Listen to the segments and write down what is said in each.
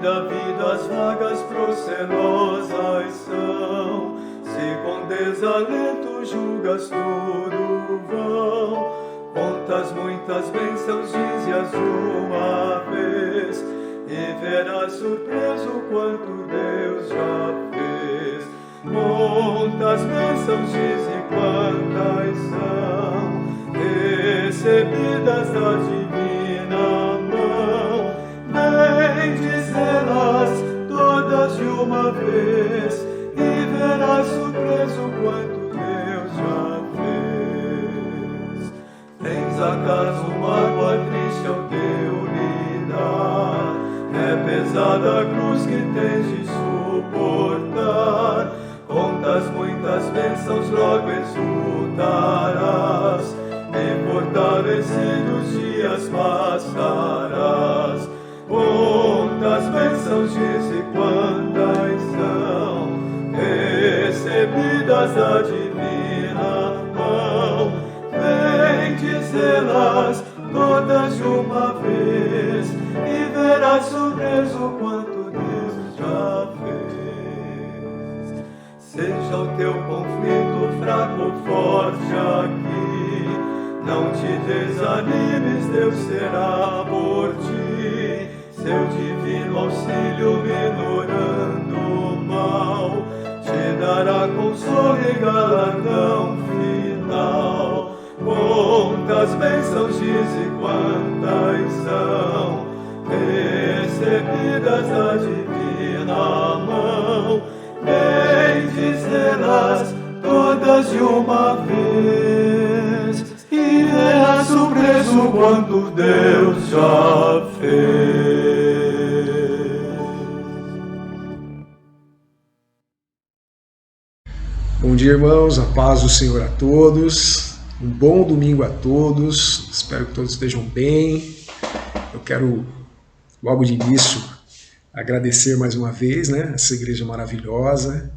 da vida as vagas procelosas são. Se com desalento julgas tudo vão, contas muitas bênçãos, dize-as de uma vez, e verás surpreso quanto Deus já fez. Muitas bênçãos, dize quantas são, recebidas da divina mão. Bendize-las todas de uma vez, e verás surpreso quanto Deus já fez. Tens acaso mágoa triste ao teu lidar? É pesada a cruz que tens de suportar. Contas muitas bênçãos, logo exultarás, e fortalecido os dias passarás. Quantas bênçãos, dize quantas são, recebidas da divina mão. Bendize-las todas de uma vez, e verás surpreso quanto Deus já fez. Seja o teu conflito fraco ou forte aqui, não te desanimes, Deus será por ti. Seu divino auxílio minorando o mal, te dará consolo e galardão final. Quantas bênçãos, dize quantas são, recebidas da divina mão. Bendize-las todas de uma vez, e verás surpreso quanto Deus já fez. Bom dia, irmãos, a paz do Senhor a todos, um bom domingo a todos, espero que todos estejam bem. Eu quero, logo de início, agradecer mais uma vez, essa igreja maravilhosa,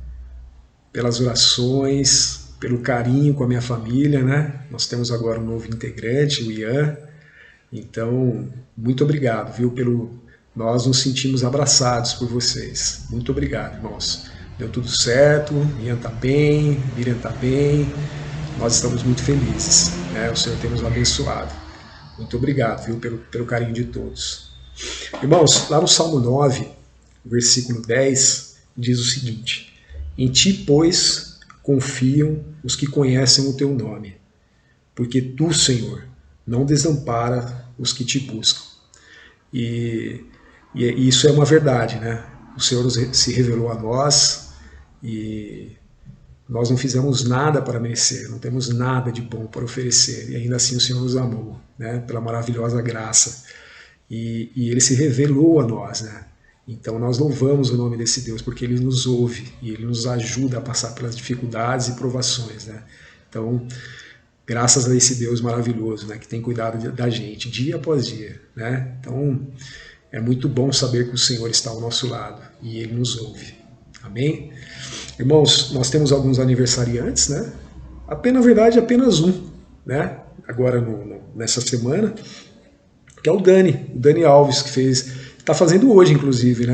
pelas orações, pelo carinho com a minha família, Nós temos agora um novo integrante, o Ian, então, muito obrigado, viu, nós nos sentimos abraçados por vocês. Muito obrigado, irmãos. Deu tudo certo, Ian está bem, Miriam está bem, nós estamos muito felizes, O Senhor tem nos abençoado. Muito obrigado, viu, pelo carinho de todos. Irmãos, lá no Salmo 9, versículo 10, diz o seguinte: em ti, pois, confiam os que conhecem o teu nome, porque tu, Senhor, não desampara os que te buscam. E isso é uma verdade, O Senhor se revelou a nós e nós não fizemos nada para merecer, não temos nada de bom para oferecer, e ainda assim o Senhor nos amou, pela maravilhosa graça. E Ele se revelou a nós, Então nós louvamos o nome desse Deus, porque Ele nos ouve e Ele nos ajuda a passar pelas dificuldades e provações, Então, graças a esse Deus maravilhoso, que tem cuidado da gente dia após dia, Então, é muito bom saber que o Senhor está ao nosso lado e Ele nos ouve. Amém? Irmãos, nós temos alguns aniversariantes, Na verdade, apenas um, Agora, nessa semana, que é o Dani Alves, que está fazendo hoje, inclusive,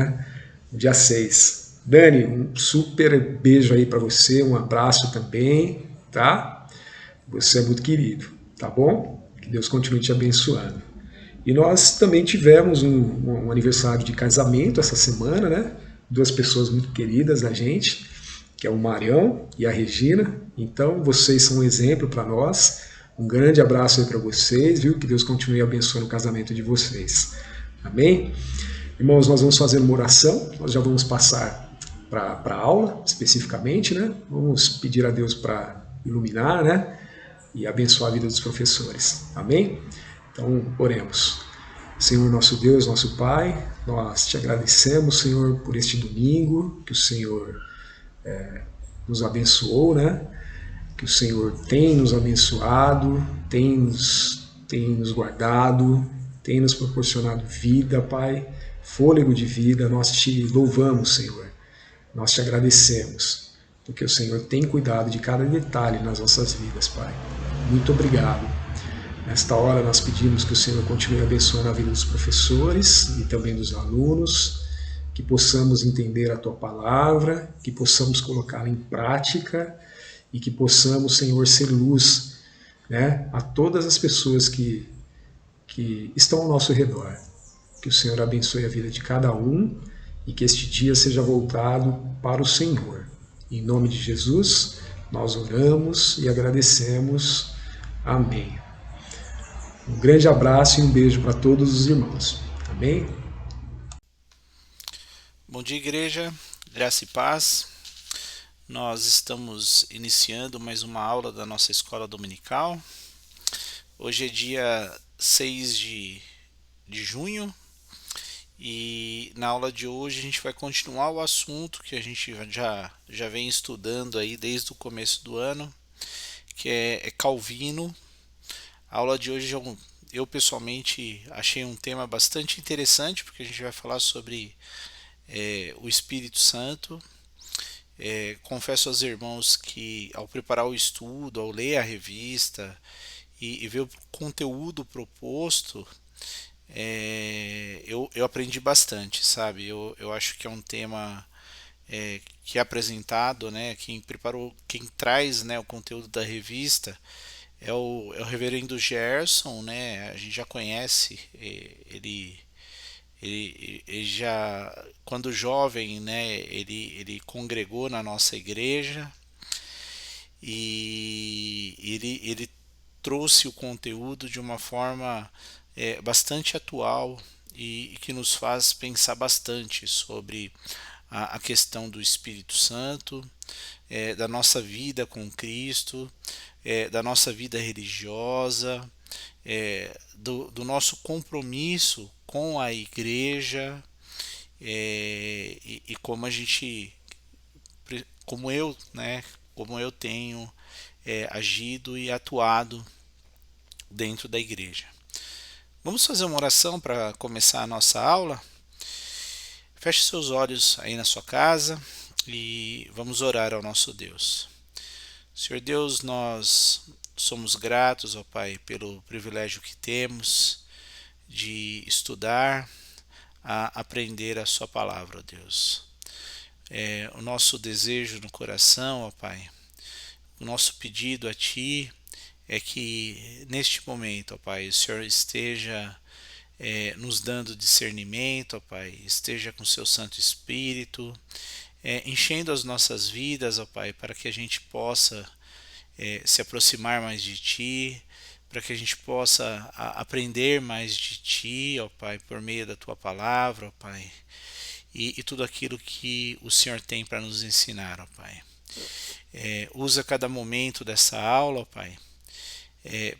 dia 6. Dani, um super beijo aí para você, um abraço também, tá? Você é muito querido, tá bom? Que Deus continue te abençoando. E nós também tivemos um aniversário de casamento essa semana, Duas pessoas muito queridas da gente, que é o Marião e a Regina. Então, vocês são um exemplo para nós. Um grande abraço aí para vocês, viu? Que Deus continue abençoando o casamento de vocês. Amém? Irmãos, nós vamos fazer uma oração, nós já vamos passar para a aula, especificamente, Vamos pedir a Deus para iluminar, e abençoar a vida dos professores. Amém? Então, oremos. Senhor nosso Deus, nosso Pai, nós te agradecemos, Senhor, por este domingo, que o Senhor nos abençoou, Que o Senhor tem nos abençoado, tem nos guardado, tem nos proporcionado vida, Pai, fôlego de vida. Nós te louvamos, Senhor, nós te agradecemos, porque o Senhor tem cuidado de cada detalhe nas nossas vidas, Pai. Muito obrigado. Nesta hora nós pedimos que o Senhor continue abençoando a vida dos professores e também dos alunos, que possamos entender a Tua palavra, que possamos colocá-la em prática e que possamos, Senhor, ser luz, né, a todas as pessoas que estão ao nosso redor. Que o Senhor abençoe a vida de cada um e que este dia seja voltado para o Senhor. Em nome de Jesus, nós oramos e agradecemos. Amém. Um grande abraço e um beijo para todos os irmãos. Amém? Bom dia, igreja, graça e paz. Nós estamos iniciando mais uma aula da nossa escola dominical. Hoje é dia 6 de junho e na aula de hoje a gente vai continuar o assunto que a gente já vem estudando aí desde o começo do ano, que é Calvino. A aula de hoje eu pessoalmente achei um tema bastante interessante, porque a gente vai falar sobre o Espírito Santo. Confesso aos irmãos que ao preparar o estudo, ao ler a revista e ver o conteúdo proposto, eu aprendi bastante, sabe? Eu acho que é um tema que é apresentado, né? Quem preparou, quem traz, né, o conteúdo da revista é o reverendo Gerson, né? A gente já conhece ele já, quando jovem, né, ele congregou na nossa igreja e ele trouxe o conteúdo de uma forma bastante atual e que nos faz pensar bastante sobre a questão do Espírito Santo, da nossa vida com Cristo, da nossa vida religiosa, do nosso compromisso com a igreja, e como a gente, como eu tenho agido e atuado dentro da igreja. Vamos fazer uma oração para começar a nossa aula? Feche seus olhos aí na sua casa e vamos orar ao nosso Deus. Senhor Deus, nós somos gratos, ó Pai, pelo privilégio que temos de estudar, a aprender a sua palavra, ó Deus. O nosso desejo no coração, ó Pai, o nosso pedido a Ti é que neste momento, ó Pai, o Senhor esteja nos dando discernimento, ó Pai, esteja com seu Santo Espírito, enchendo as nossas vidas, ó Pai, para que a gente possa se aproximar mais de Ti, para que a gente possa aprender mais de Ti, ó Pai, por meio da Tua palavra, ó Pai, e tudo aquilo que o Senhor tem para nos ensinar, ó Pai. Usa cada momento dessa aula, ó Pai,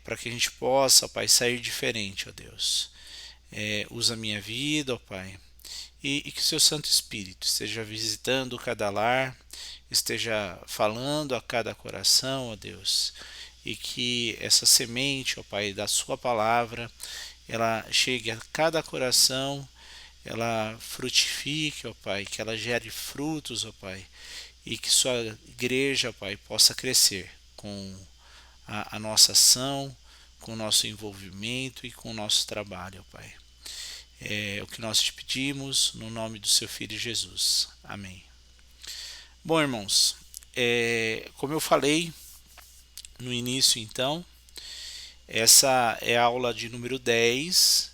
para que a gente possa, ó Pai, sair diferente, ó Deus. Usa a minha vida, ó Pai, e que o Seu Santo Espírito esteja visitando cada lar, esteja falando a cada coração, ó Deus, e que essa semente, ó Pai, da Sua palavra, ela chegue a cada coração, ela frutifique, ó Pai, que ela gere frutos, ó Pai, e que Sua igreja, ó Pai, possa crescer com a nossa ação, com o nosso envolvimento e com o nosso trabalho, ó Pai. É o que nós te pedimos, no nome do Seu Filho Jesus. Amém. Bom, irmãos, como eu falei no início, então, essa é a aula de número 10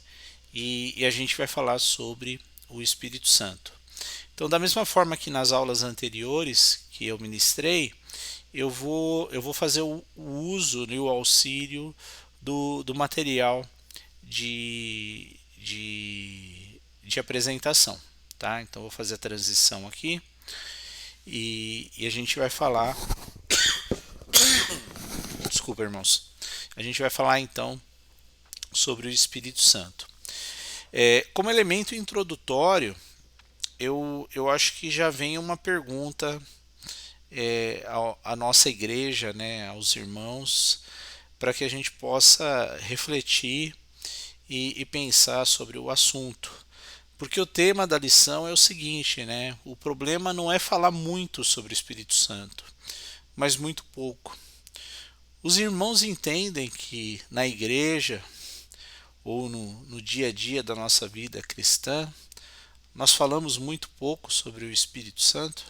e a gente vai falar sobre o Espírito Santo. Então, da mesma forma que nas aulas anteriores que eu ministrei, eu vou fazer o uso e o auxílio do material de apresentação, tá? Então, vou fazer a transição aqui e a gente vai falar. Desculpa, irmãos. A gente vai falar então sobre o Espírito Santo. Como elemento introdutório, eu acho que já vem uma pergunta à nossa igreja, né, aos irmãos, para que a gente possa refletir e pensar sobre o assunto. Porque o tema da lição é o seguinte, né? O problema não é falar muito sobre o Espírito Santo, mas muito pouco. Os irmãos entendem que na igreja ou no dia a dia da nossa vida cristã, nós falamos muito pouco sobre o Espírito Santo?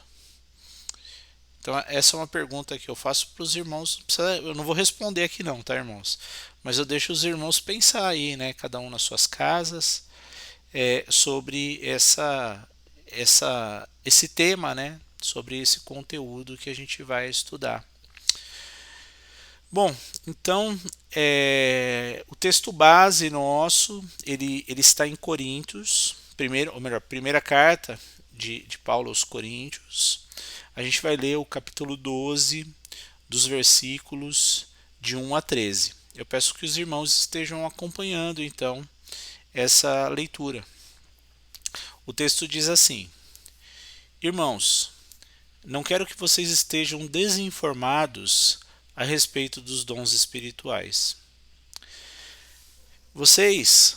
Então, essa é uma pergunta que eu faço para os irmãos. Eu não vou responder aqui não, tá, irmãos? Mas eu deixo os irmãos pensar aí, né, cada um nas suas casas, sobre esse tema, né, sobre esse conteúdo que a gente vai estudar. Bom, então, o texto base nosso, ele está em Coríntios, primeira carta de Paulo aos Coríntios. A gente vai ler o capítulo 12, dos versículos de 1 a 13. Eu peço que os irmãos estejam acompanhando, então, essa leitura. O texto diz assim: Irmãos, não quero que vocês estejam desinformados a respeito dos dons espirituais. Vocês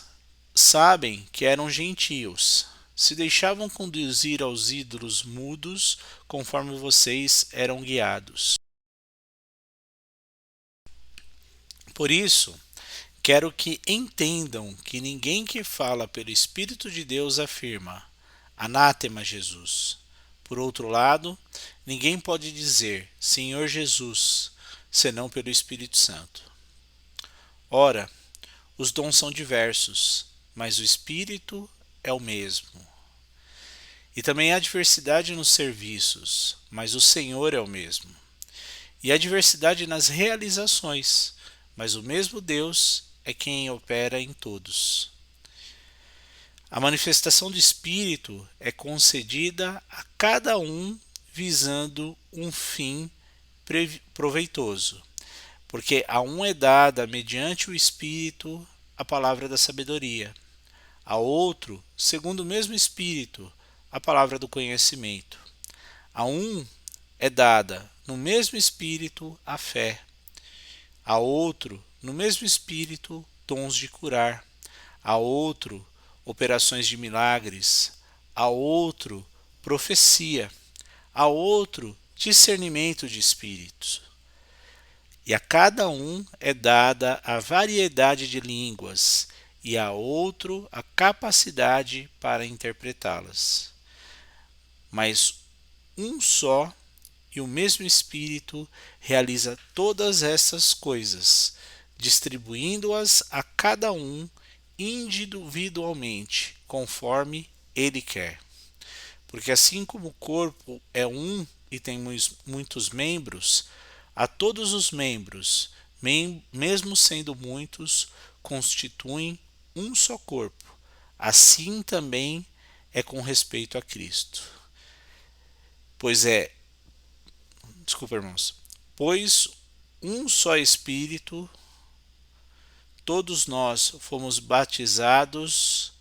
sabem que eram gentios, se deixavam conduzir aos ídolos mudos conforme vocês eram guiados. Por isso, quero que entendam que ninguém que fala pelo Espírito de Deus afirma: Anátema Jesus. Por outro lado, ninguém pode dizer Senhor Jesus, senão pelo Espírito Santo. Ora, os dons são diversos, mas o Espírito é o mesmo. E também há diversidade nos serviços, mas o Senhor é o mesmo. E há diversidade nas realizações, mas o mesmo Deus é quem opera em todos. A manifestação do Espírito é concedida a cada um visando um fim proveitoso, porque a um é dada mediante o Espírito a palavra da sabedoria, a outro, segundo o mesmo Espírito, a palavra do conhecimento. A um é dada no mesmo Espírito a fé, a outro, no mesmo Espírito, dons de curar, a outro, operações de milagres, a outro, profecia, a outro, discernimento de espíritos. E a cada um é dada a variedade de línguas, e a outro a capacidade para interpretá-las. Mas um só e o mesmo Espírito realiza todas essas coisas, distribuindo-as a cada um individualmente, conforme ele quer. Porque assim como o corpo é um e tem muitos membros, a todos os membros, mesmo sendo muitos, constituem um só corpo. Assim também é com respeito a Cristo. Pois um só Espírito, todos nós fomos batizados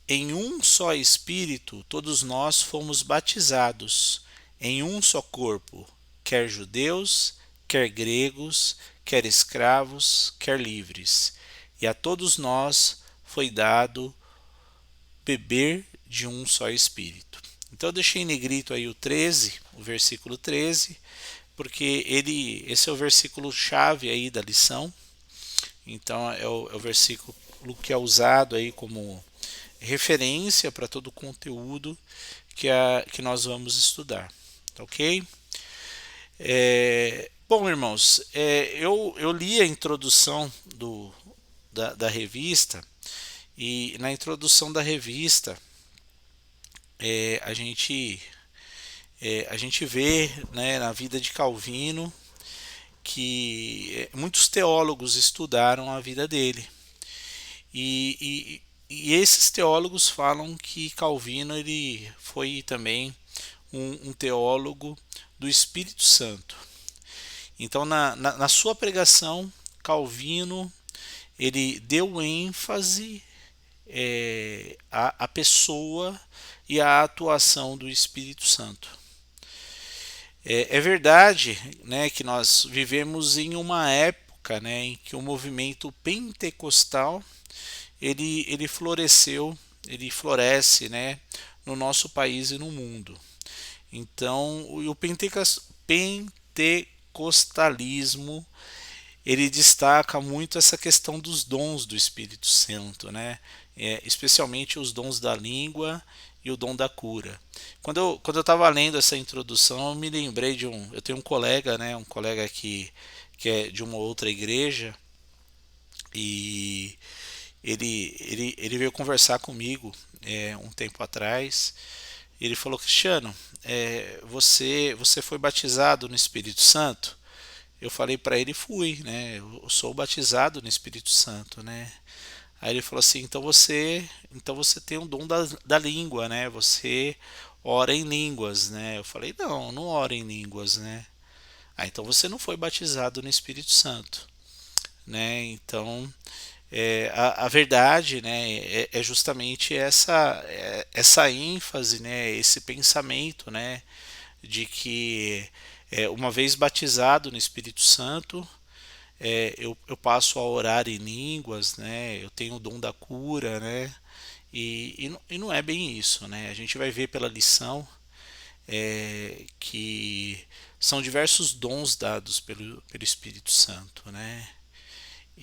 em um só Espírito todos nós fomos batizados em um só corpo, quer judeus, quer gregos, quer escravos, quer livres, e a todos nós foi dado beber de um só Espírito. Então eu deixei em negrito aí o versículo 13, porque esse é o versículo chave aí da lição. Então é o versículo que é usado aí como referência para todo o conteúdo que nós vamos estudar, ok? Bom, irmãos, eu li a introdução da revista, e na introdução da revista a gente vê, né, na vida de Calvino que muitos teólogos estudaram a vida dele, e esses teólogos falam que Calvino ele foi também um teólogo do Espírito Santo. Então na sua pregação, Calvino ele deu ênfase à pessoa e à atuação do Espírito Santo. É verdade, né, que nós vivemos em uma época, né, em que o movimento pentecostal ele floresceu, ele floresce, né, no nosso país e no mundo. Então o pentecostalismo ele destaca muito essa questão dos dons do Espírito Santo, né? Especialmente os dons da língua e o dom da cura. Quando eu estava lendo essa introdução, eu me lembrei eu tenho um colega, né? Um colega que é de uma outra igreja, e ele veio conversar comigo um tempo atrás. Ele falou: Cristiano, você foi batizado no Espírito Santo? Eu falei para ele: fui, né? Eu sou batizado no Espírito Santo, né? Aí ele falou assim: então você tem o dom da língua, né? Você ora em línguas, né? Eu falei: não oro em línguas, né? Ah, então você não foi batizado no Espírito Santo, né? Então a verdade, né, é justamente essa ênfase, né, esse pensamento, né, de que uma vez batizado no Espírito Santo, eu passo a orar em línguas, né, eu tenho o dom da cura, né, e não é bem isso, né, a gente vai ver pela lição que são diversos dons dados pelo Espírito Santo, né,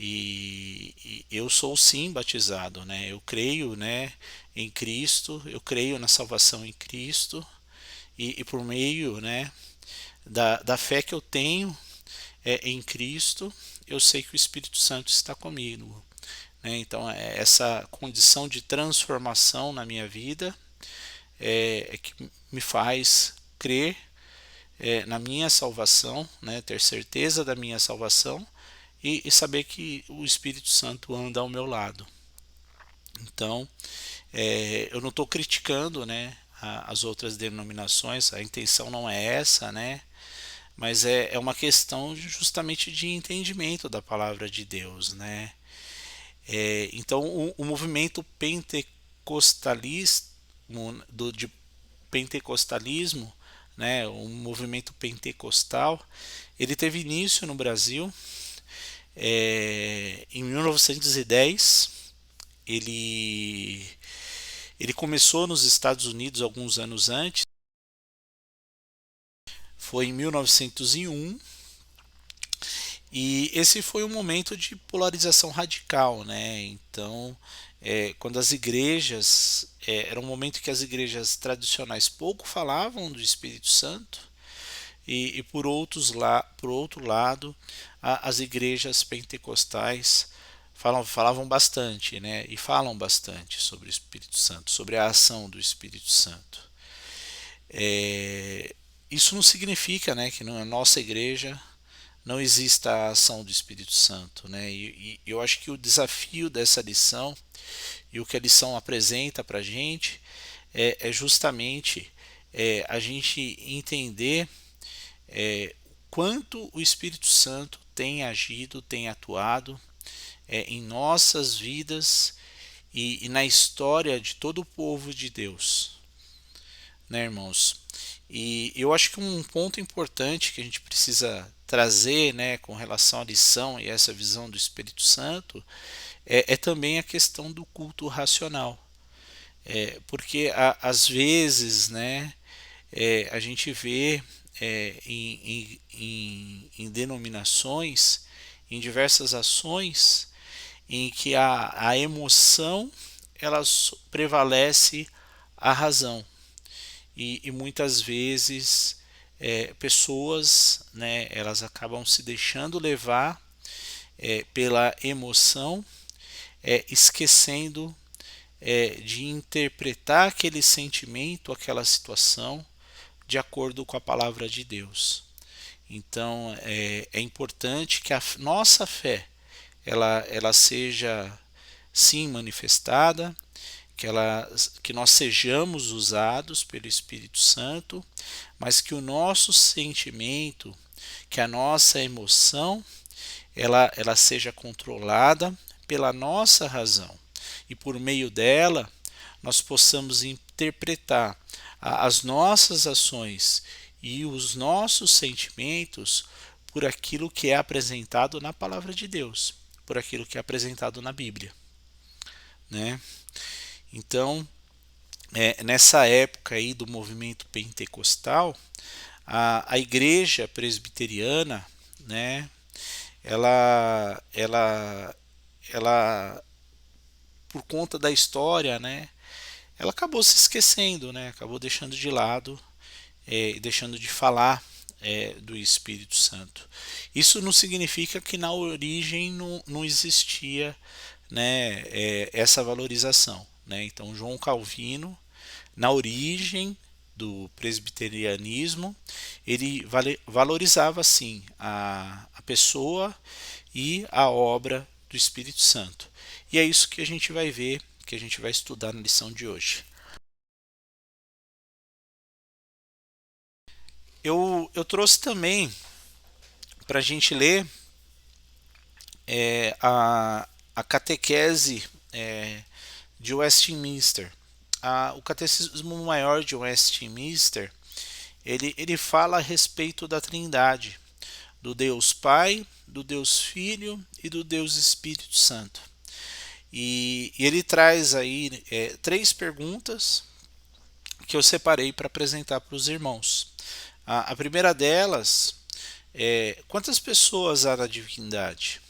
e eu sou sim batizado, né? Eu creio, né, em Cristo, eu creio na salvação em Cristo, e por meio, né, da fé que eu tenho em Cristo, eu sei que o Espírito Santo está comigo, né? Então essa condição de transformação na minha vida que me faz crer na minha salvação, né, ter certeza da minha salvação e saber que o Espírito Santo anda ao meu lado. Então, eu não estou criticando, né, as outras denominações, a intenção não é essa, né, mas é uma questão justamente de entendimento da palavra de Deus, né. Então, o movimento pentecostalista, de pentecostalismo, né, o movimento pentecostal, ele teve início no Brasil em 1910. Ele começou nos Estados Unidos alguns anos antes, foi em 1901, e esse foi um momento de polarização radical, né? Então, quando as igrejas, era um momento que as igrejas tradicionais pouco falavam do Espírito Santo, e por outro lado, as igrejas pentecostais falavam bastante, né? E falam bastante sobre o Espírito Santo, sobre a ação do Espírito Santo. Isso não significa, né, que na nossa igreja não exista a ação do Espírito Santo, né? E eu acho que o desafio dessa lição e o que a lição apresenta para a gente justamente a gente entender quanto o Espírito Santo tem agido, tem atuado em nossas vidas e na história de todo o povo de Deus, né, irmãos? E eu acho que um ponto importante que a gente precisa trazer, né, com relação à lição e essa visão do Espírito Santo é também a questão do culto racional, porque às vezes, né, a gente vê em denominações, em diversas ações, em que a emoção ela prevalece a razão, e muitas vezes pessoas, né, elas acabam se deixando levar pela emoção, esquecendo de interpretar aquele sentimento, aquela situação de acordo com a palavra de Deus. Então é importante que a nossa fé ela seja sim manifestada, que nós sejamos usados pelo Espírito Santo, mas que o nosso sentimento, que a nossa emoção, ela seja controlada pela nossa razão, e por meio dela nós possamos interpretar as nossas ações e os nossos sentimentos por aquilo que é apresentado na palavra de Deus, por aquilo que é apresentado na Bíblia, né? Então, nessa época aí do movimento pentecostal, a igreja presbiteriana, né, ela por conta da história, né, ela acabou se esquecendo, né, acabou deixando de lado, deixando de falar do Espírito Santo. Isso não significa que na origem não existia, né, essa valorização, né? Então João Calvino, na origem do presbiterianismo, ele valorizava sim a pessoa e a obra do Espírito Santo. E é isso que a gente vai ver, que a gente vai estudar na lição de hoje. Eu trouxe também para a gente ler a catequese de Westminster. O Catecismo Maior de Westminster, ele fala a respeito da Trindade, do Deus Pai, do Deus Filho e do Deus Espírito Santo. E ele traz aí 3 perguntas que eu separei para apresentar para os irmãos. A primeira delas é: quantas pessoas há na divindade?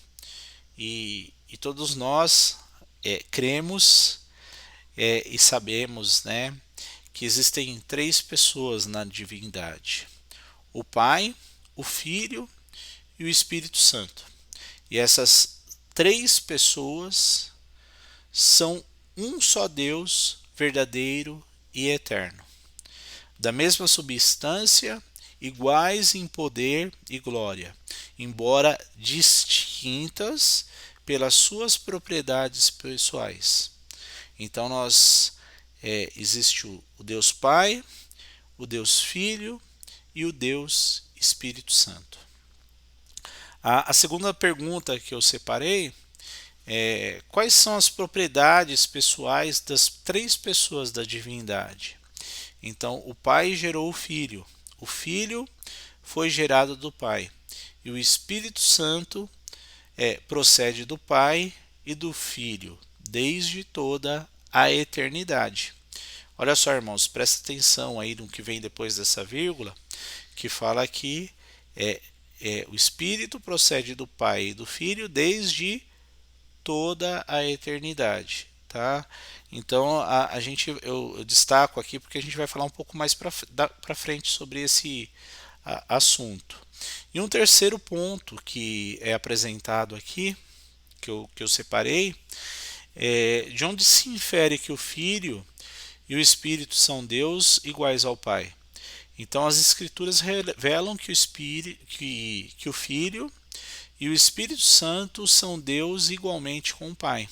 E todos nós cremos e sabemos, né, que existem 3 pessoas na divindade: o Pai, o Filho e o Espírito Santo. E essas 3 pessoas são um só Deus verdadeiro e eterno, da mesma substância, iguais em poder e glória, embora distintas pelas suas propriedades pessoais. Então existe o Deus Pai, o Deus Filho e o Deus Espírito Santo. A segunda pergunta que eu separei é: quais são as propriedades pessoais das 3 pessoas da divindade? Então, o Pai gerou o Filho foi gerado do Pai, e o Espírito Santo procede do Pai e do Filho, desde toda a eternidade. Olha só, irmãos, presta atenção aí no que vem depois dessa vírgula, que fala que o Espírito procede do Pai e do Filho desde toda a eternidade, tá? Então eu destaco aqui porque a gente vai falar um pouco mais para frente sobre esse assunto. E um terceiro ponto que é apresentado aqui, que eu separei, de onde se infere que o Filho e o Espírito são Deus iguais ao Pai. Então as Escrituras revelam que o Filho e o Espírito Santo são Deus igualmente com o Pai,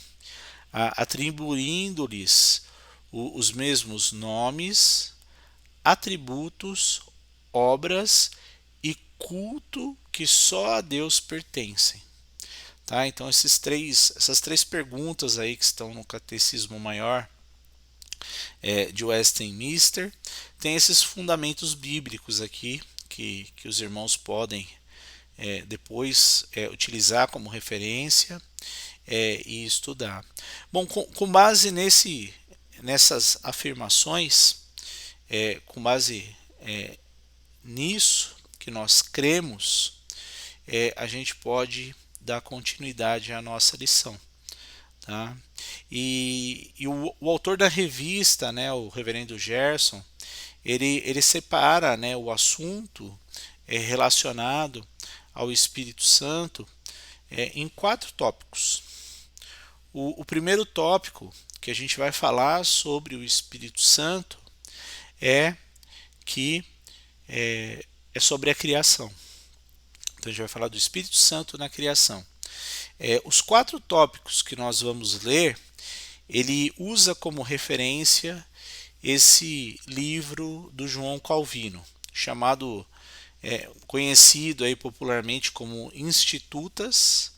atribuindo-lhes os mesmos nomes, atributos, obras e culto que só a Deus pertencem. Tá? Então essas três perguntas aí que estão no Catecismo Maior de Westminster tem esses fundamentos bíblicos aqui que os irmãos podem depois utilizar como referência e estudar. Bom, com base nessas afirmações, com base nisso que nós cremos, a gente pode dar continuidade à nossa lição. Tá? E o autor da revista, né, o reverendo Gerson, ele separa, né, o assunto relacionado ao Espírito Santo em 4 tópicos. O primeiro tópico que a gente vai falar sobre o Espírito Santo é sobre a criação. Então a gente vai falar do Espírito Santo na criação. Os 4 tópicos que nós vamos ler, ele usa como referência esse livro do João Calvino, chamado, conhecido aí popularmente como Institutas.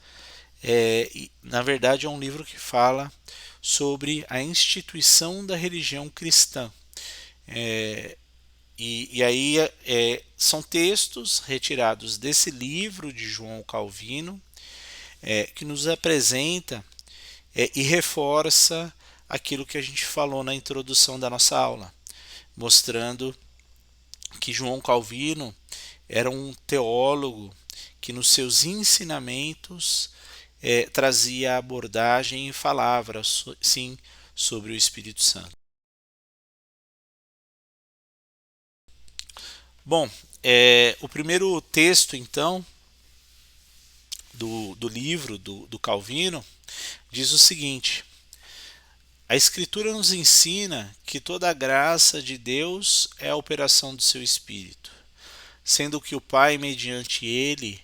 Na verdade é um livro que fala sobre a instituição da religião cristã. E aí são textos retirados desse livro de João Calvino que nos apresenta e reforça aquilo que a gente falou na introdução da nossa aula, mostrando que João Calvino era um teólogo que nos seus ensinamentos trazia abordagem e falava, sim, sobre o Espírito Santo. Bom, o primeiro texto, então, do livro do Calvino, diz o seguinte: a Escritura nos ensina que toda a graça de Deus é a operação do seu Espírito, sendo que o Pai, mediante ele,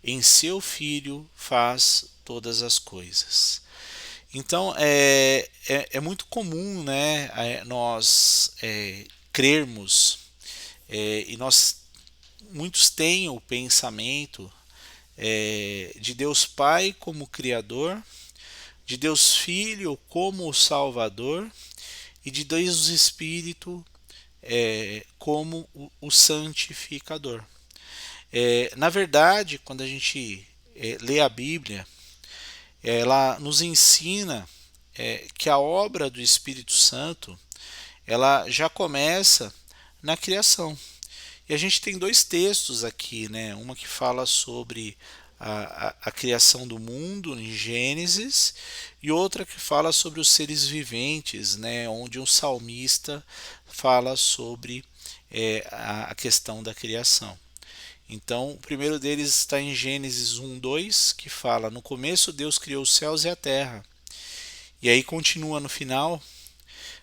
em seu Filho, faz todas as coisas. Então, é muito comum, né, nós crermos, e muitos têm o pensamento de Deus Pai como Criador, de Deus Filho como o Salvador e de Deus Espírito como o Santificador. Na verdade, quando a gente lê a Bíblia, ela nos ensina que a obra do Espírito Santo ela já começa na criação. E a gente tem dois textos aqui, né? Uma que fala sobre a criação do mundo em Gênesis e outra que fala sobre os seres viventes, né? Onde um salmista fala sobre a questão da criação. Então, o primeiro deles está em Gênesis 1:2, que fala: no começo Deus criou os céus e a terra. E aí continua no final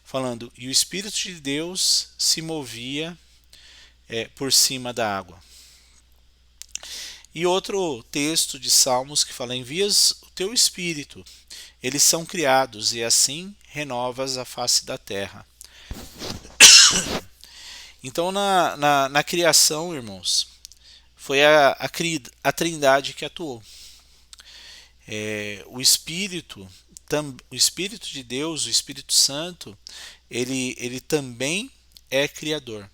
falando: e o Espírito de Deus se movia por cima da água. E outro texto de Salmos que fala: envias o teu Espírito, eles são criados, e assim renovas a face da terra. Então, na criação, irmãos, foi a Trindade que atuou. O Espírito de Deus, o Espírito Santo, ele também é criador.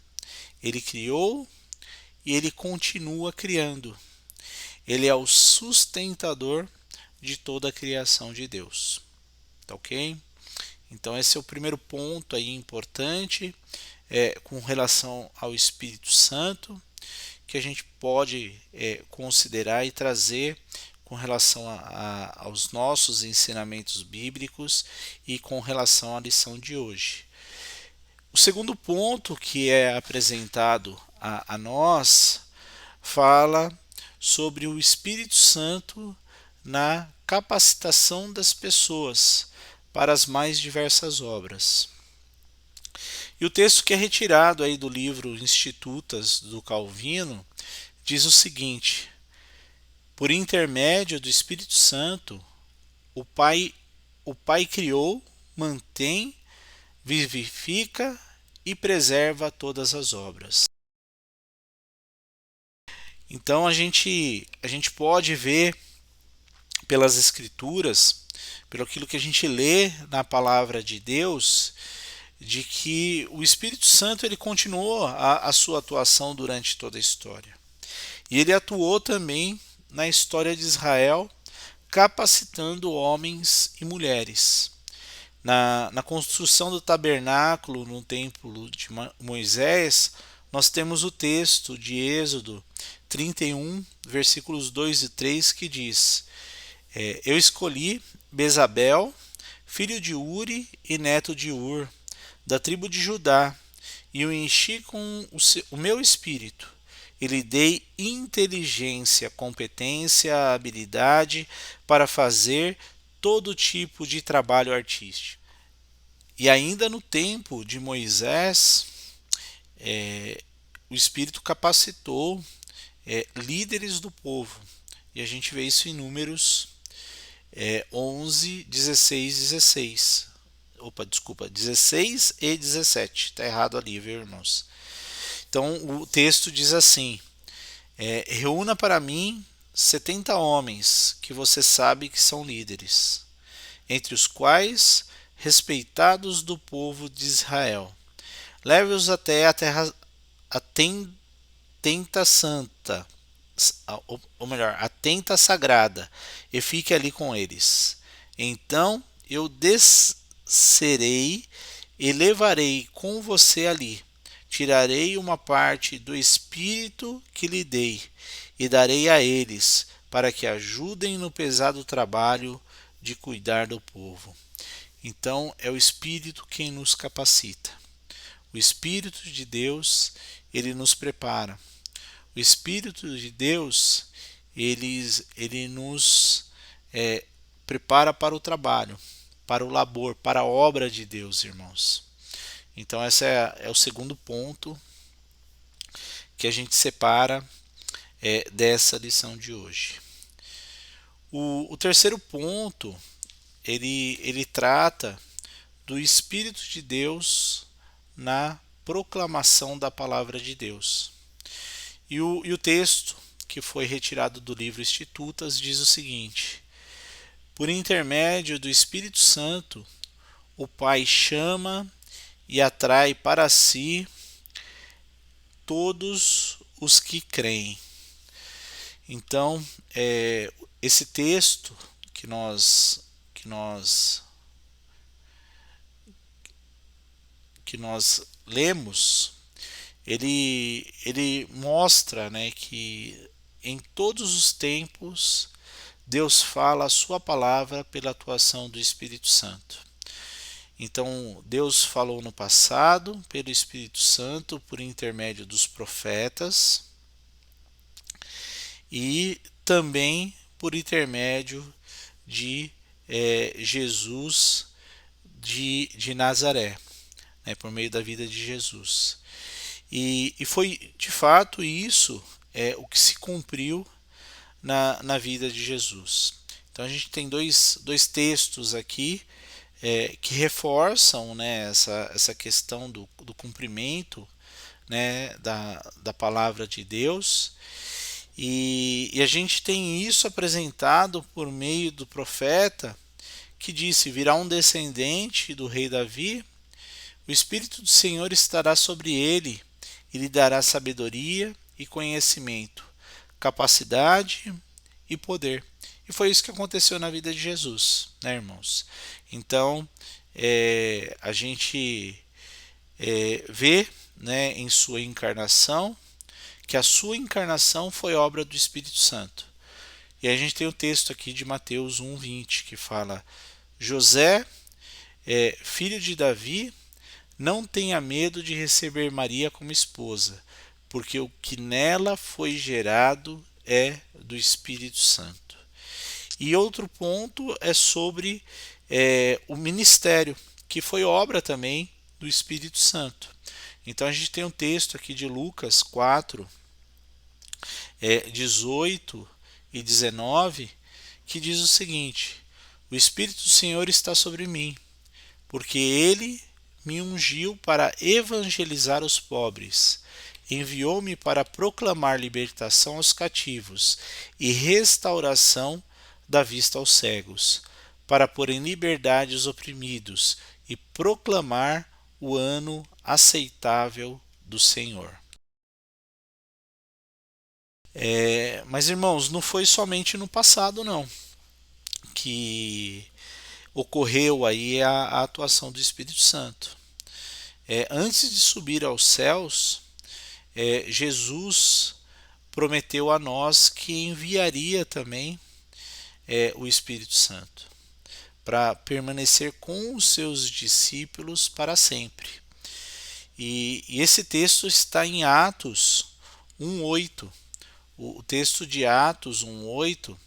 Ele criou e ele continua criando. Ele é o sustentador de toda a criação de Deus. Tá ok? Então esse é o primeiro ponto aí importante com relação ao Espírito Santo, que a gente pode considerar e trazer com relação aos nossos ensinamentos bíblicos e com relação à lição de hoje. O segundo ponto que é apresentado a nós fala sobre o Espírito Santo na capacitação das pessoas para as mais diversas obras. E o texto que é retirado aí do livro Institutas do Calvino diz o seguinte: por intermédio do Espírito Santo, o Pai criou, mantém, vivifica e preserva todas as obras. Então a gente pode ver pelas Escrituras, pelo aquilo que a gente lê na palavra de Deus, de que o Espírito Santo ele continuou a sua atuação durante toda a história. E ele atuou também na história de Israel, capacitando homens e mulheres. Na construção do tabernáculo no templo de Moisés, nós temos o texto de Êxodo 31, versículos 2 e 3, que diz: eu escolhi Bezabel, filho de Uri e neto de Ur, da tribo de Judá, e o enchi com o meu espírito, e lhe dei inteligência, competência, habilidade para fazer todo tipo de trabalho artístico. E ainda no tempo de Moisés, o Espírito capacitou líderes do povo. E a gente vê isso em Números 11, 16, 16. Opa, desculpa, 16 e 17. Está errado ali, viu, irmãos? Então o texto diz assim: reúna para mim 70 homens que você sabe que são líderes, entre os quais respeitados do povo de Israel. Leve-os até a terra, a tenda santa, ou melhor, a tenda sagrada, e fique ali com eles. Então eu descerei e levarei com você ali. Tirarei uma parte do espírito que lhe dei, e darei a eles, para que ajudem no pesado trabalho de cuidar do povo. Então é o Espírito quem nos capacita. O Espírito de Deus, ele nos prepara. O Espírito de Deus, ele nos prepara para o trabalho, para o labor, para a obra de Deus, irmãos. Então esse é o segundo ponto que a gente separa dessa lição de hoje. O terceiro ponto, ele trata do Espírito de Deus na proclamação da palavra de Deus. E o texto que foi retirado do livro Institutas diz o seguinte: por intermédio do Espírito Santo, o Pai chama e atrai para si todos os que creem. Então, esse texto que nós lemos, ele mostra, né, que em todos os tempos Deus fala a sua palavra pela atuação do Espírito Santo. Então, Deus falou no passado pelo Espírito Santo por intermédio dos profetas e também por intermédio de Jesus de Nazaré, né, por meio da vida de Jesus. E foi de fato isso o que se cumpriu na vida de Jesus. Então a gente tem dois textos aqui que reforçam, né, essa questão do cumprimento, né, da palavra de Deus. E a gente tem isso apresentado por meio do profeta que disse: virá um descendente do rei Davi, o Espírito do Senhor estará sobre ele e lhe dará sabedoria e conhecimento, capacidade e poder. E foi isso que aconteceu na vida de Jesus, né, irmãos? Então, a gente vê, né, em sua encarnação, que a sua encarnação foi obra do Espírito Santo. E a gente tem o texto aqui de Mateus 1:20 que fala: José, filho de Davi, não tenha medo de receber Maria como esposa, porque o que nela foi gerado é do Espírito Santo. E outro ponto é sobre o ministério, que foi obra também do Espírito Santo. Então a gente tem um texto aqui de Lucas 4, 18 e 19, que diz o seguinte: o Espírito do Senhor está sobre mim, porque ele me ungiu para evangelizar os pobres, enviou-me para proclamar libertação aos cativos e restauração da vista aos cegos, para pôr em liberdade os oprimidos e proclamar o ano aceitável do Senhor. Mas, irmãos, não foi somente no passado, não, que ocorreu aí a atuação do Espírito Santo. Antes de subir aos céus, Jesus prometeu a nós que enviaria também o Espírito Santo para permanecer com os seus discípulos para sempre. E esse texto está em Atos 1:8. O texto de Atos 1:8,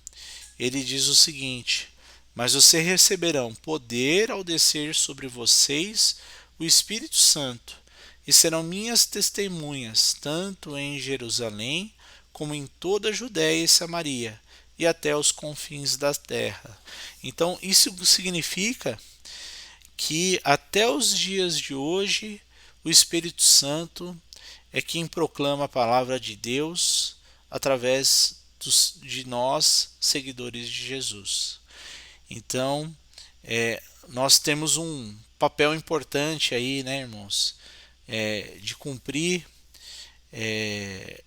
ele diz o seguinte: mas vocês receberão poder ao descer sobre vocês o Espírito Santo, e serão minhas testemunhas, tanto em Jerusalém, como em toda a Judéia e Samaria, e até os confins da terra. Então, isso significa que até os dias de hoje, o Espírito Santo é quem proclama a palavra de Deus através de nós, seguidores de Jesus. Então, nós temos um papel importante aí, né, irmãos, de cumprir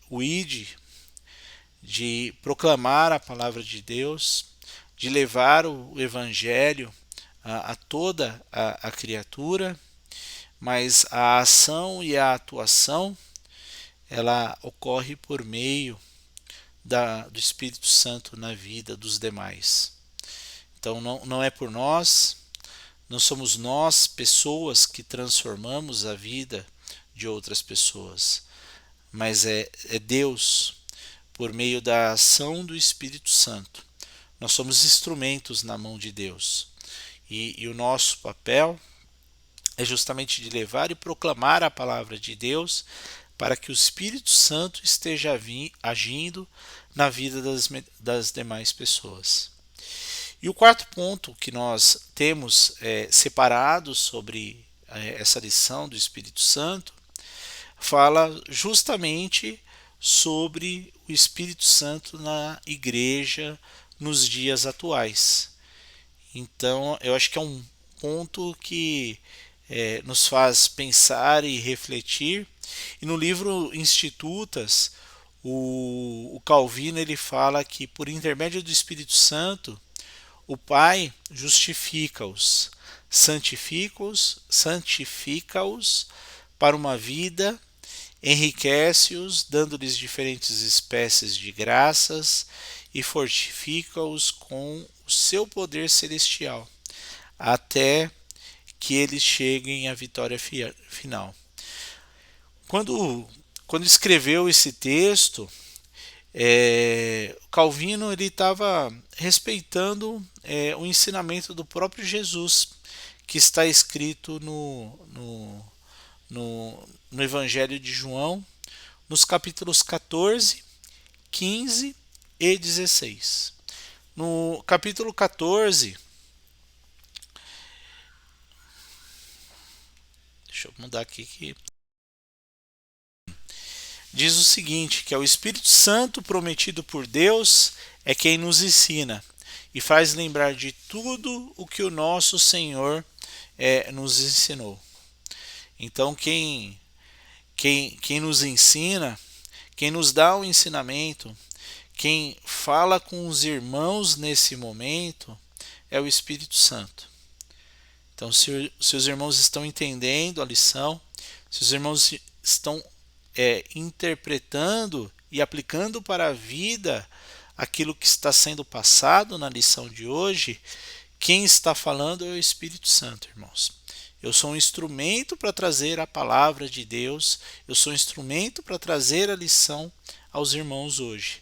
o ID, de proclamar a palavra de Deus, de levar o evangelho a toda a criatura, mas a ação e a atuação, ela ocorre por meio do Espírito Santo na vida dos demais. Então não é por nós, não somos nós, pessoas, que transformamos a vida de outras pessoas, mas é Deus, por meio da ação do Espírito Santo. Nós somos instrumentos na mão de Deus. E o nosso papel é justamente de levar e proclamar a palavra de Deus para que o Espírito Santo esteja agindo na vida das demais pessoas. E o quarto ponto que nós temos separado sobre essa lição do Espírito Santo fala justamente sobre o Espírito Santo na igreja nos dias atuais. Então, eu acho que é um ponto que nos faz pensar e refletir. E no livro Institutas, o Calvino ele fala que por intermédio do Espírito Santo, o Pai justifica-os, santifica-os para uma vida, enriquece-os, dando-lhes diferentes espécies de graças e fortifica-os com o seu poder celestial, até que eles cheguem à vitória final. Quando escreveu esse texto, Calvino ele estava respeitando o ensinamento do próprio Jesus, que está escrito no Evangelho de João, nos capítulos 14, 15 e 16. No capítulo 14, deixa eu mudar aqui que diz o seguinte, que é o Espírito Santo prometido por Deus é quem nos ensina e faz lembrar de tudo o que o nosso Senhor nos ensinou. Então quem nos ensina, quem nos dá o ensinamento, quem fala com os irmãos nesse momento é o Espírito Santo. Então se os irmãos estão entendendo a lição, se os irmãos estão interpretando e aplicando para a vida aquilo que está sendo passado na lição de hoje, quem está falando é o Espírito Santo, irmãos. Eu sou um instrumento para trazer a palavra de Deus, eu sou um instrumento para trazer a lição aos irmãos hoje.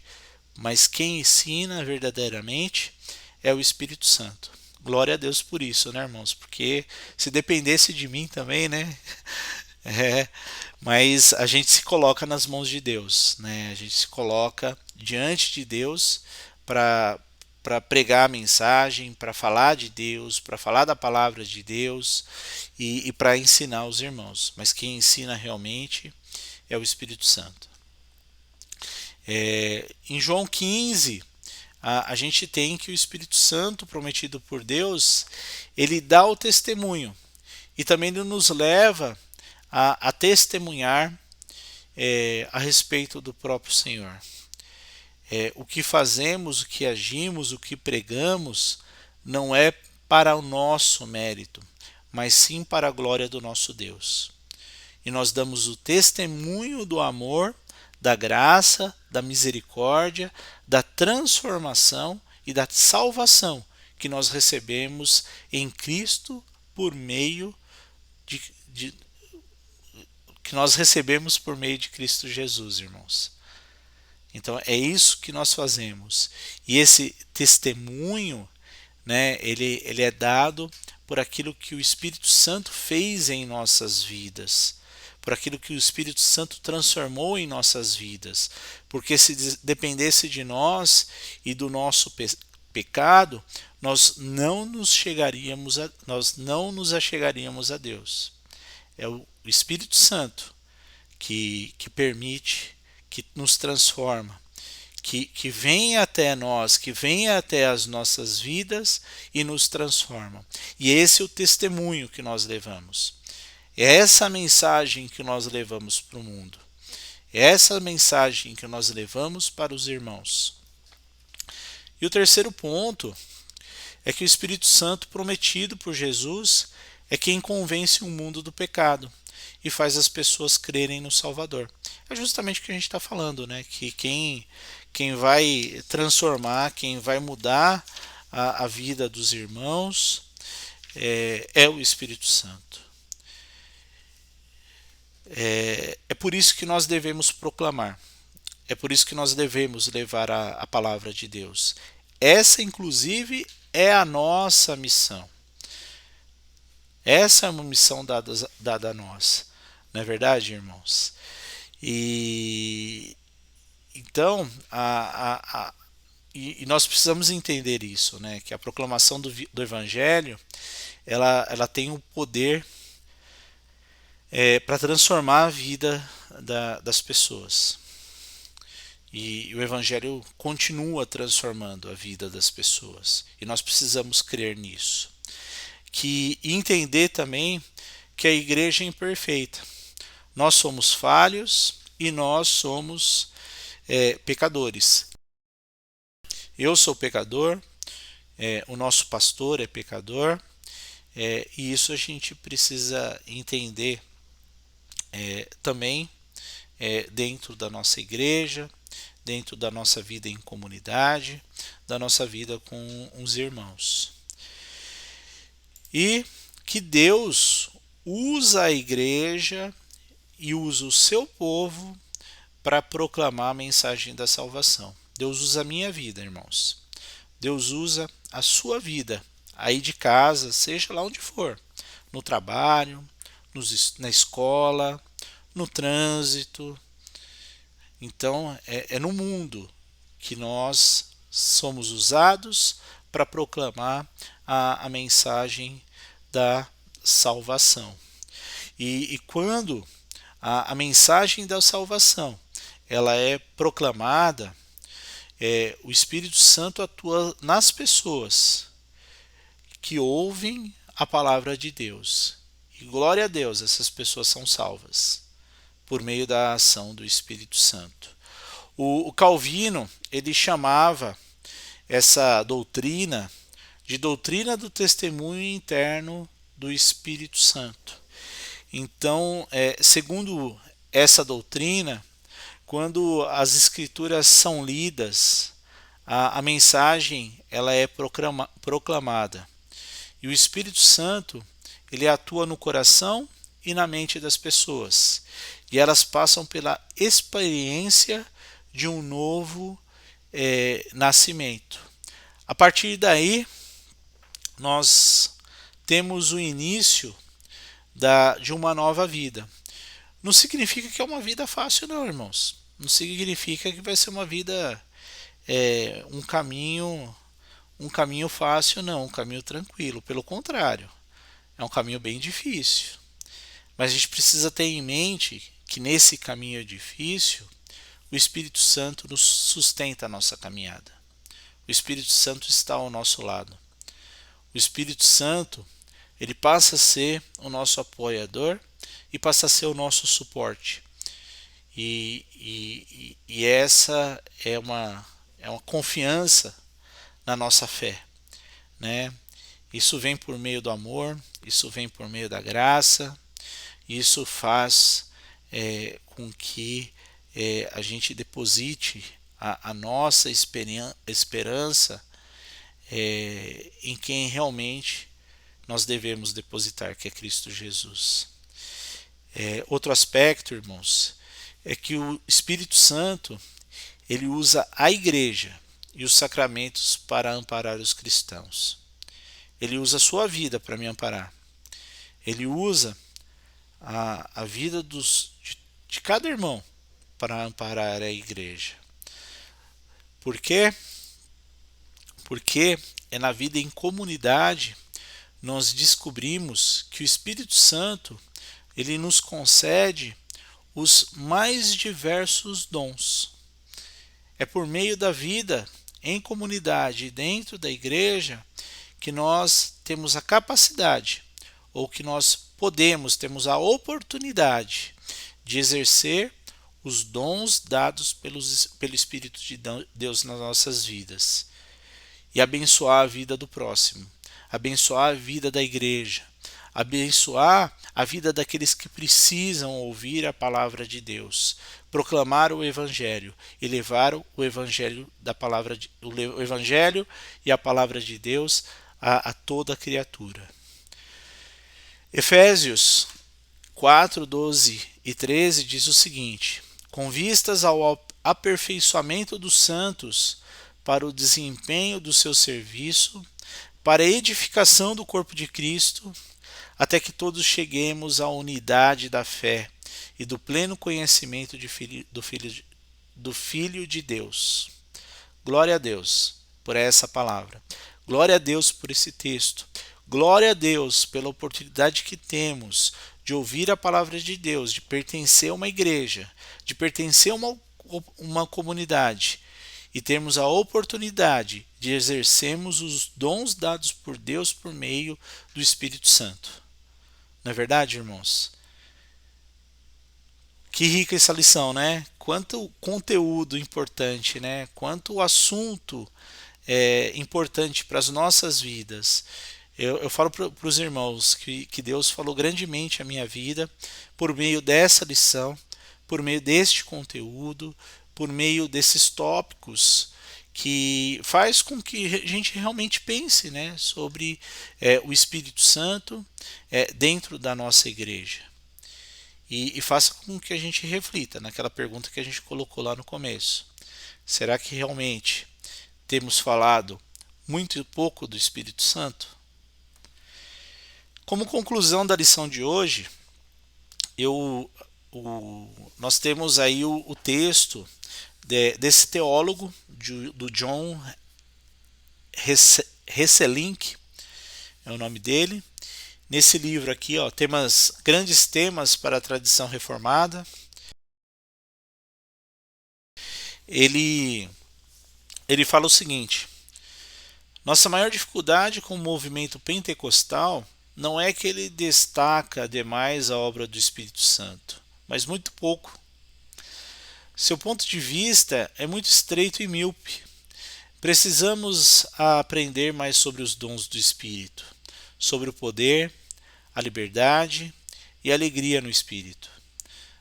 Mas quem ensina verdadeiramente é o Espírito Santo. Glória a Deus por isso, né, irmãos? Porque se dependesse de mim também, né? Mas a gente se coloca nas mãos de Deus, né? A gente se coloca diante de Deus para pregar a mensagem, para falar de Deus, para falar da palavra de Deus e para ensinar os irmãos. Mas quem ensina realmente é o Espírito Santo. Em João 15, a gente tem que o Espírito Santo prometido por Deus, ele dá o testemunho e também ele nos leva a testemunhar a respeito do próprio Senhor. O que fazemos, o que agimos, o que pregamos não é para o nosso mérito, mas sim para a glória do nosso Deus. E nós damos o testemunho do amor, da graça, da misericórdia, da transformação e da salvação que nós recebemos em Cristo por meio que nós recebemos por meio de Cristo Jesus, irmãos. Então é isso que nós fazemos. E esse testemunho, né, ele é dado por aquilo que o Espírito Santo fez em nossas vidas, por aquilo que o Espírito Santo transformou em nossas vidas. Porque se dependesse de nós e do nosso pecado, nós não nos achegaríamos a Deus. É o Espírito Santo que permite, que nos transforma, que vem até nós, que vem até as nossas vidas e nos transforma. E esse é o testemunho que nós levamos. É essa mensagem que nós levamos para o mundo. É essa mensagem que nós levamos para os irmãos. E o terceiro ponto é que o Espírito Santo prometido por Jesus é quem convence o mundo do pecado e faz as pessoas crerem no Salvador. É justamente o que a gente está falando, né? Que quem quem vai transformar, quem vai mudar a vida dos irmãos é o Espírito Santo. É por isso que nós devemos proclamar. É por isso que nós devemos levar a palavra de Deus. Essa, inclusive, é a nossa missão. Essa é uma missão dada a nós. Não é verdade, irmãos? E então, e nós precisamos entender isso, né? Que a proclamação do Evangelho, ela tem o poder para transformar a vida das pessoas. E o Evangelho continua transformando a vida das pessoas. E nós precisamos crer nisso. E entender também que a igreja é imperfeita. Nós somos falhos e nós somos pecadores. Eu sou pecador, o nosso pastor é pecador, e isso a gente precisa entender também dentro da nossa igreja, dentro da nossa vida em comunidade, da nossa vida com os irmãos. E que Deus usa a igreja e usa o seu povo para proclamar a mensagem da salvação. Deus usa a minha vida, irmãos. Deus usa a sua vida, aí de casa, seja lá onde for, no trabalho, na escola, no trânsito. Então, é no mundo que nós somos usados para proclamar a mensagem da salvação. E quando a mensagem da salvação ela é proclamada, o Espírito Santo atua nas pessoas que ouvem a palavra de Deus. E glória a Deus, essas pessoas são salvas por meio da ação do Espírito Santo. O Calvino, ele chamava essa doutrina de doutrina do testemunho interno do Espírito Santo. Então, segundo essa doutrina, quando as escrituras são lidas, a mensagem ela é proclamada. E o Espírito Santo, ele atua no coração e na mente das pessoas. E elas passam pela experiência de um novo nascimento. A partir daí, nós temos o início de uma nova vida. Não significa que é uma vida fácil, não, irmãos. Não significa que vai ser uma vida, um caminho fácil, não, um caminho tranquilo. Pelo contrário, é um caminho bem difícil. Mas a gente precisa ter em mente que nesse caminho difícil, o Espírito Santo nos sustenta a nossa caminhada. O Espírito Santo está ao nosso lado. O Espírito Santo, ele passa a ser o nosso apoiador e passa a ser o nosso suporte. E essa é uma confiança na nossa fé, né? Isso vem por meio do amor, isso vem por meio da graça, isso faz com que a gente deposite a nossa esperança em quem realmente nós devemos depositar, que é Cristo Jesus. Outro aspecto, irmãos, é que o Espírito Santo ele usa a igreja e os sacramentos para amparar os cristãos. Ele usa a sua vida para me amparar. Ele usa a vida de cada irmão para amparar a igreja. Por quê? Porque é na vida em comunidade nós descobrimos que o Espírito Santo ele nos concede os mais diversos dons. É por meio da vida em comunidade dentro da igreja que nós temos a capacidade ou que nós temos a oportunidade de exercer os dons dados pelo Espírito de Deus nas nossas vidas e abençoar a vida do próximo, abençoar a vida da igreja, abençoar a vida daqueles que precisam ouvir a palavra de Deus, proclamar o evangelho e levar o evangelho o evangelho e a palavra de Deus a toda criatura. Efésios 4, 12 e 13 diz o seguinte: com vistas ao aperfeiçoamento dos santos para o desempenho do seu serviço, para a edificação do corpo de Cristo, até que todos cheguemos à unidade da fé e do pleno conhecimento do Filho de Deus. Glória a Deus por essa palavra. Glória a Deus por esse texto. Glória a Deus pela oportunidade que temos de ouvir a palavra de Deus, de pertencer a uma igreja, de pertencer a uma comunidade e termos a oportunidade de exercermos os dons dados por Deus por meio do Espírito Santo. Não é verdade, irmãos? Que rica essa lição, né? Quanto conteúdo importante, né? Quanto assunto importante para as nossas vidas. Eu falo para os irmãos que Deus falou grandemente a minha vida por meio dessa lição, por meio deste conteúdo, por meio desses tópicos que faz com que a gente realmente pense, né, sobre o Espírito Santo dentro da nossa igreja. E faça com que a gente reflita naquela pergunta que a gente colocou lá no começo. Será que realmente temos falado muito e pouco do Espírito Santo? Como conclusão da lição de hoje, nós temos aí o texto desse teólogo, do John Hesselink, é o nome dele. Nesse livro aqui, grandes temas para a tradição reformada. Ele fala o seguinte: nossa maior dificuldade com o movimento pentecostal não é que ele destaca demais a obra do Espírito Santo, mas muito pouco. Seu ponto de vista é muito estreito e míope. Precisamos aprender mais sobre os dons do Espírito, sobre o poder, a liberdade e a alegria no Espírito.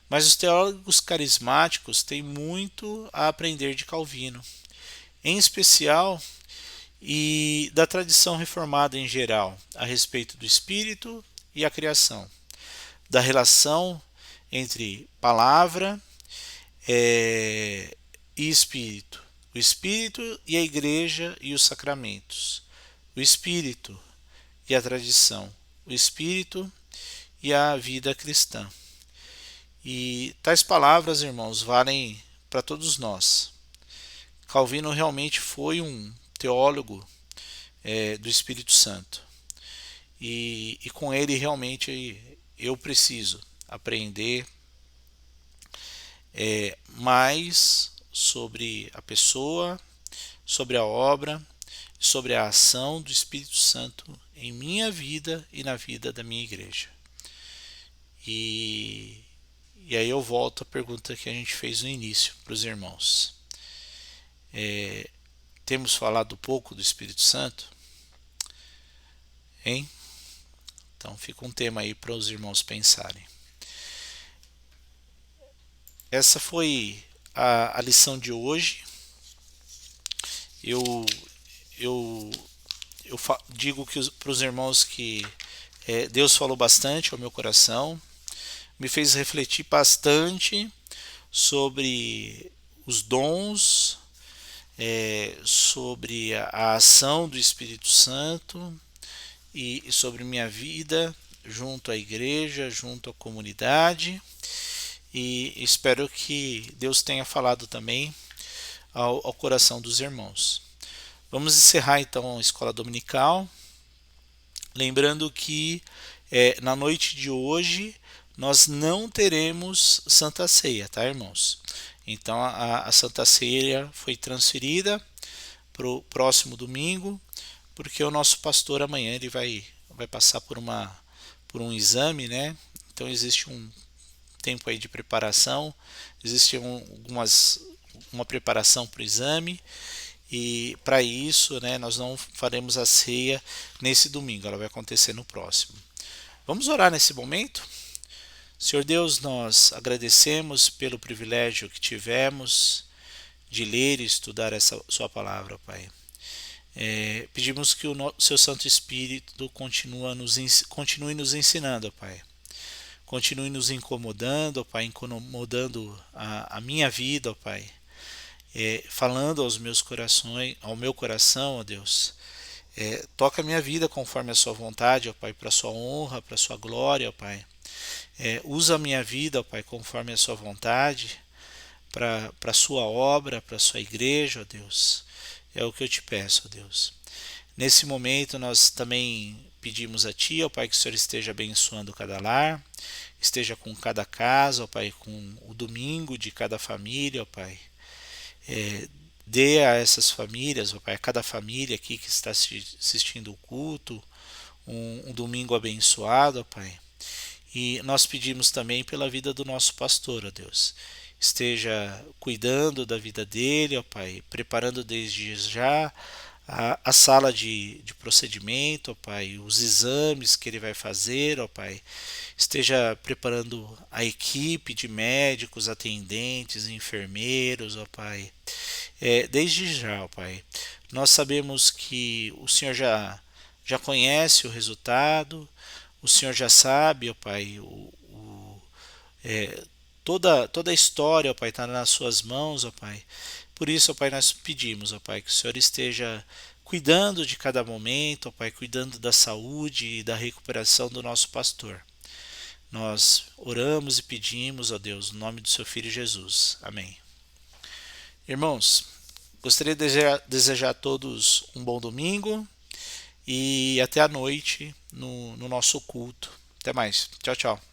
Mas os teólogos carismáticos têm muito a aprender de Calvino, em especial e da tradição reformada em geral, a respeito do Espírito e a criação, da relação entre palavra e Espírito, o Espírito e a Igreja e os sacramentos, o Espírito e a tradição, o Espírito e a vida cristã. E tais palavras, irmãos, valem para todos nós. Calvino realmente foi um teólogo do Espírito Santo. E com ele realmente eu preciso aprender mais sobre a pessoa, sobre a obra, sobre a ação do Espírito Santo em minha vida e na vida da minha igreja. E aí eu volto à pergunta que a gente fez no início para os irmãos. Temos falado pouco do Espírito Santo? Hein? Então fica um tema aí para os irmãos pensarem. Essa foi a lição de hoje. Eu digo para os irmãos que Deus falou bastante ao meu coração, me fez refletir bastante sobre os dons, sobre a ação do Espírito Santo e sobre minha vida junto à igreja, junto à comunidade, e espero que Deus tenha falado também ao coração dos irmãos. Vamos encerrar então a escola dominical, lembrando que na noite de hoje nós não teremos Santa Ceia, tá, irmãos? Então a Santa Ceia foi transferida para o próximo domingo, porque o nosso pastor amanhã ele vai passar por um exame, né? Então existe um tempo aí de preparação, existe uma preparação para o exame, e para isso, né, nós não faremos a ceia nesse domingo, ela vai acontecer no próximo. Vamos orar nesse momento? Senhor Deus, nós agradecemos pelo privilégio que tivemos de ler e estudar essa sua palavra, Pai. Pedimos que o seu Santo Espírito continue nos ensinando, Pai. Continue nos incomodando, Pai, incomodando a minha vida, Pai. Falando ao meu coração, ó Deus. Toca a minha vida conforme a sua vontade, ó Pai, para a sua honra, para a sua glória, ó Pai. Usa a minha vida, ó Pai, conforme a sua vontade, para a sua obra, para a sua igreja, ó Deus. É o que eu te peço, ó Deus. Nesse momento nós também pedimos a Ti, ó Pai, que o Senhor esteja abençoando cada lar, esteja com cada casa, ó Pai, com o domingo de cada família, ó Pai. Dê a essas famílias, ó Pai, a cada família aqui que está assistindo o culto, um domingo abençoado, ó Pai. E nós pedimos também pela vida do nosso pastor, ó Deus. Esteja cuidando da vida dele, ó Pai, preparando desde já a sala de procedimento, ó Pai, os exames que ele vai fazer, ó Pai. Esteja preparando a equipe de médicos, atendentes, enfermeiros, ó Pai. Desde já, ó Pai. Nós sabemos que o Senhor já conhece o resultado, o Senhor já sabe, ó Pai, toda a história, ó Pai, está nas suas mãos, ó Pai. Por isso, ó Pai, nós pedimos, ó Pai, que o Senhor esteja cuidando de cada momento, ó Pai, cuidando da saúde e da recuperação do nosso pastor. Nós oramos e pedimos, ó Deus, no nome do seu Filho Jesus. Amém. Irmãos, gostaria de desejar a todos um bom domingo e até a noite no nosso culto. Até mais. Tchau, tchau.